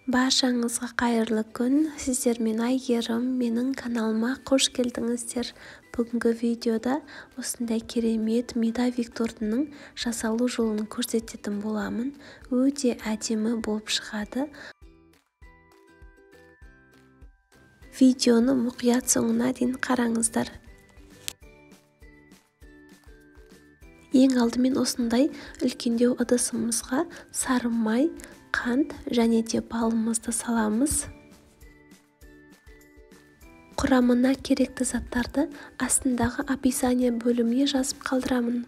Баршаңызға қайырлы күн. Сіздермен Айгерім, менің каналыма қош келдіңіздер. Бүгінгі видеода осындай керемет медовик тортының жасалу жолын көрсететін боламын. Өте әдемі болып шығады. Видеоны мұқият соңына дейін қараңыздар. Ең алдымен осындай үлкендеу ыдысымызға сары май, қант және де балымызды саламыз. Құрамына керекті заттарды астындағы описание бөліміне жазып қалдырамын.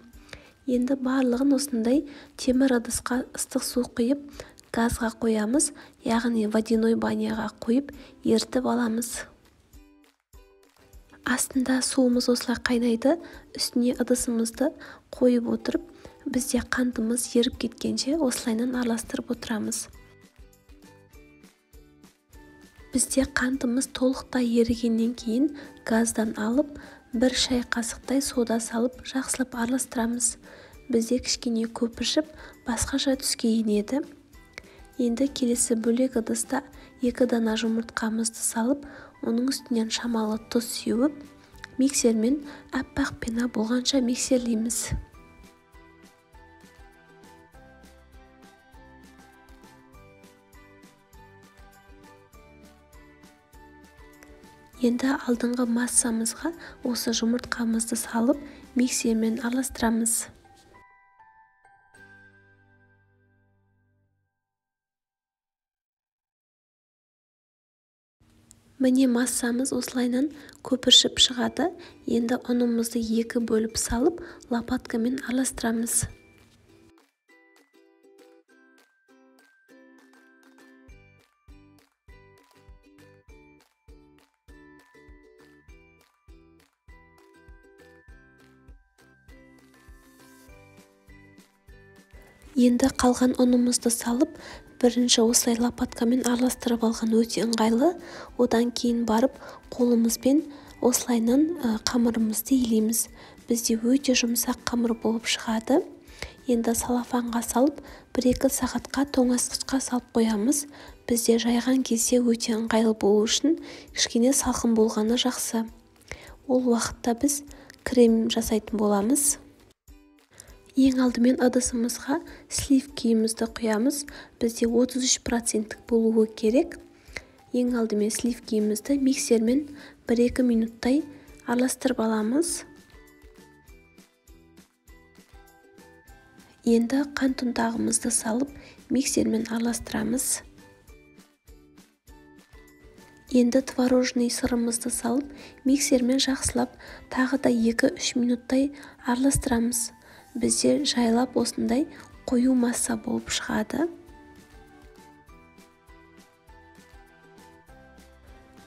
Енді барлығын осындай темір ыдысқа ыстық су құйып, газға қоямыз, яғни водяной баняға қойып, ертіп аламыз. Астында суымыз осылай қайнайды, үстіне ыдысымызды қойып отырып, бізде қантымыз еріп кеткенше осылайынан араластырып отырамыз. Бізде қантымыз толықтай ерігеннен кейін газдан алып, бір шай қасықтай сода салып, жақсылап араластырамыз. Бізде кішкене көпіршіп, басқаша түске енеді. Енді келесі бөлек ыдыста 2 дана жұмыртқамызды салып, оның үстінен шамалы тұз сеуіп, миксермен аппақ пена болғанша миксерлейміз. Енді алдыңғы массамызға осы жұмыртқамызды салып, миксермен араластырамыз. Міне массамыз осылайынан көпіршіп шығады. Енді ұнымызды 2 бөліп салып, лопаткамен араластырамыз. Енді қалған ұнымызды салып, бірінші осылай лопаткамен араластырып алған өте ыңғайлы. Одан кейін барып, қолымызбен осылайынан қамырымызды илейміз. Бізде өте жұмсақ қамыр болып шығады. Енді салафанға салып, 1-2 сағатқа тоңазытқышқа салып қоямыз. Бізде жайған кезде өте ыңғайлы болу үшін кішкене салқын болғаны жақсы. Ол уақытта біз крем жасайтын боламыз. Ең алдымен ыдысымызға сливкиімізді құямыз. Бізде 33% болуы керек. Ең алдымен сливкиімізді миксермен 1-2 минуттай араластырып аламыз. Енді қант ұнтағымызды салып, миксермен араластырамыз. Енді творожный сырымызды салып, миксермен жақсылап, тағы да 2-3 минуттай араластырамыз. Бізде жайлап осындай қою масса болып шығады.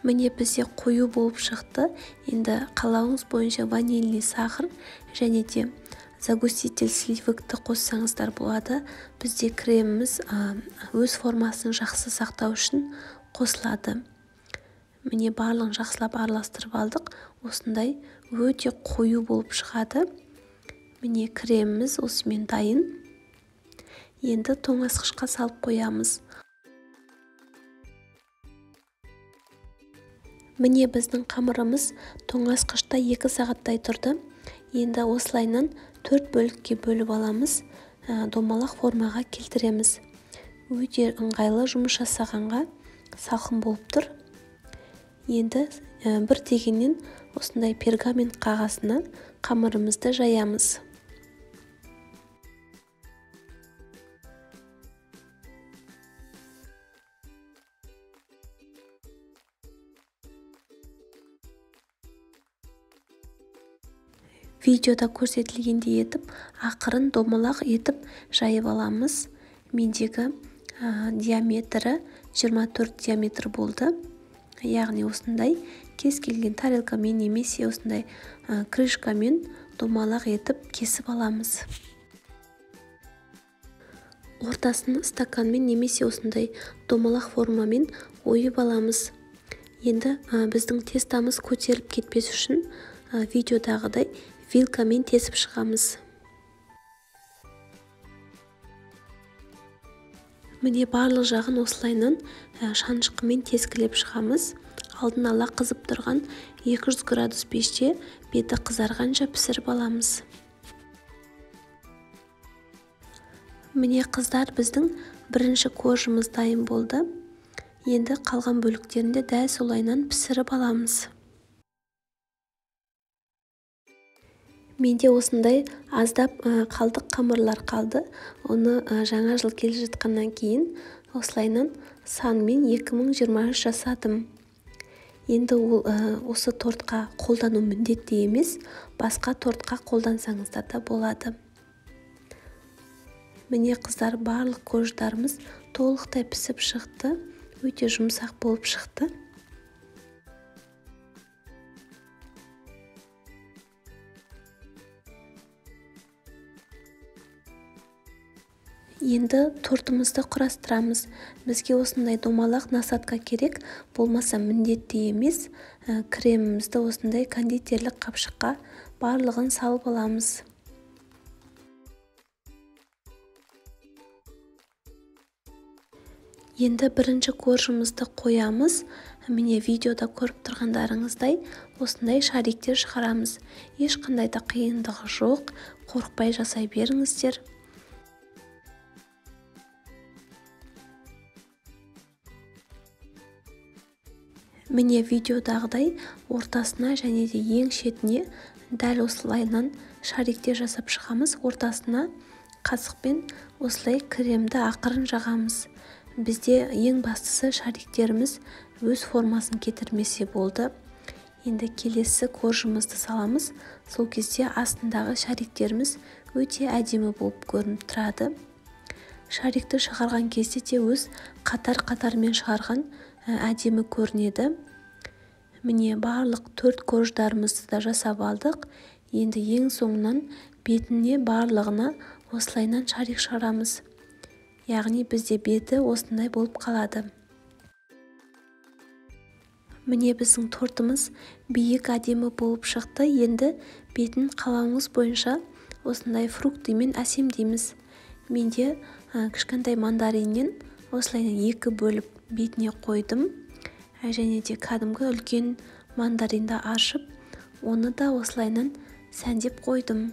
Міне бізде қою болып шықты. Енді қалауыңыз бойынша ванильный сахар және де загуститель сливокты қоссаңыздар болады. Бізде креміміз өз формасын жақсы сақтау үшін қосылады. Міне барлығын жақсылап араластырып алдық. Осындай өте қою болып шығады. Міне креміміз осымен дайын. Енді тоңазытқышқа салып қоямыз. Міне біздің қамырымыз тоңазытқышта 2 сағаттай тұрды. Енді осылайынан 4 бөлікке бөліп аламыз. Домалақ формаға келтіреміз. Өте ыңғайлы жұмыс жасағанға салқын болып тұр. Енді бір дегеннен осындай пергамент қағазына қамырымызды жаямыз. Видеода көрсетілгендей етіп, ақырын домалақ етіп жайып аламыз. Мендегі диаметрі 24 диаметр болды. Яғни осындай кез келген тарелкамен немесе осындай крышкамен домалақ етіп кесіп аламыз. Ортасын стаканмен немесе осындай домалақ формамен ойып аламыз. Енді біздің тестамыз көтеріліп кетпес үшін видеодағыдай вилкамен тесіп шығамыз. Міне барлық жағын осылайынан шанышқымен тескілеп шығамыз. Алдын ала қызып тұрған 200 градус пеште беті қызарғанша пісіріп аламыз. Міне қыздар, біздің бірінші коржымыз дайын болды. Енді қалған бөліктерінде дәл солайынан пісіріп аламыз. Менде осындай аздап қалдық қамырлар қалды. Оны жаңа жыл келе жатқаннан кейін осылайынан санмен 2023 жасадым. Енді осы тортқа қолдану міндетті емес, басқа тортқа қолдансаңыздар да болады. Міне қыздар, барлық корждарымыз толықтай пісіп шықты, өте жұмсақ болып шықты. Енді тортымызды құрастырамыз. Бізге осындай домалақ насадка керек, болмаса міндетті емес. Кремімізді осындай кондитерлік қапшыққа барлығын салып аламыз. Енді бірінші коржымызды қоямыз. Міне видеода көріп тұрғандарыңыздай осындай шариктер шығарамыз. Ешқандай да қиындығы жоқ, қорықпай жасай беріңіздер. Міне видеодағыдай ортасына және де ең шетіне дәл осылайынан шариктер жасап шығамыз. Ортасына қасықпен осылай кремді ақырын жағамыз. Бізде ең бастысы шариктеріміз өз формасын кетірмесе болды. Енді келесі коржымызды саламыз. Сол кезде астындағы шариктеріміз өте әдемі болып көрініп тұрады. Шарикті шығарған кезде де өз қатар-қатармен шығарған әдемі көрінеді. Міне барлық 4 корждарымызды да жасап алдық. Енді ең соңынан бетіне барлығына осылайынан шарик шығарамыз. Яғни бізде беті осындай болып қалады. Міне біздің тортымыз биік әдемі болып шықты. Енді бетін қалауыңыз бойынша осындай фруктымен әсемдейміз. Менде кішкентай мандариннен осылайынан 2 бөліп бетіне қойдым. Және де кәдімгі үлкен мандаринді ашып, оны да осылайынан сәндеп қойдым.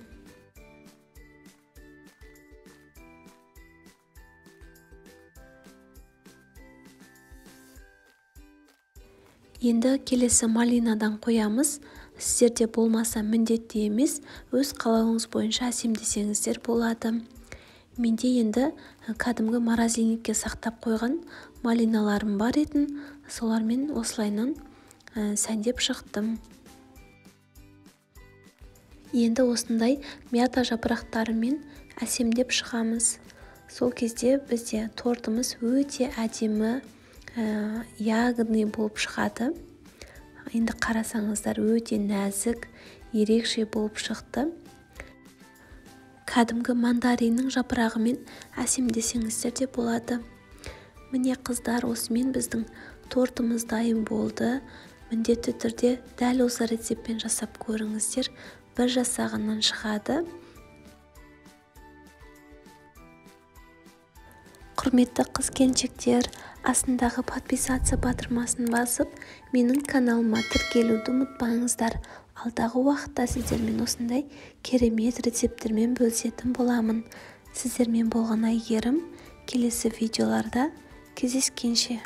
Енді келесі малинадан қоямыз. Сіздерде болмаса міндетті емес, өз қалауыңыз бойынша әсемдесеңіздер болады. Менде енді кәдімгі морозильникке сақтап қойған малиналарым бар етін, солармен осылайынан сәндеп шықтым. Енді осындай мята жапырақтарымен әсемдеп шығамыз. Сол кезде бізде тортымыз өте әдемі, ягодный болып шығады. Енді қарасаңыздар өте нәзік, ерекше болып шықты. Кәдімгі мандариннің жапырағымен әсемдесеңіздер де болады. Міне қыздар, осымен біздің тортымыз дайын болды. Міндетті түрде дәл осы рецептпен жасап көріңіздер. Бір жасағаннан шығады. Құрметті қыз-келіншектер, астындағы подписаться батырмасын басып, менің каналыма тіркелуді ұмытпаңыздар. Алдағы уақытта сіздермен осындай керемет рецепттермен бөлісетін боламын. Сіздермен болған Айгерім. Келесі видеоларда кездескенше.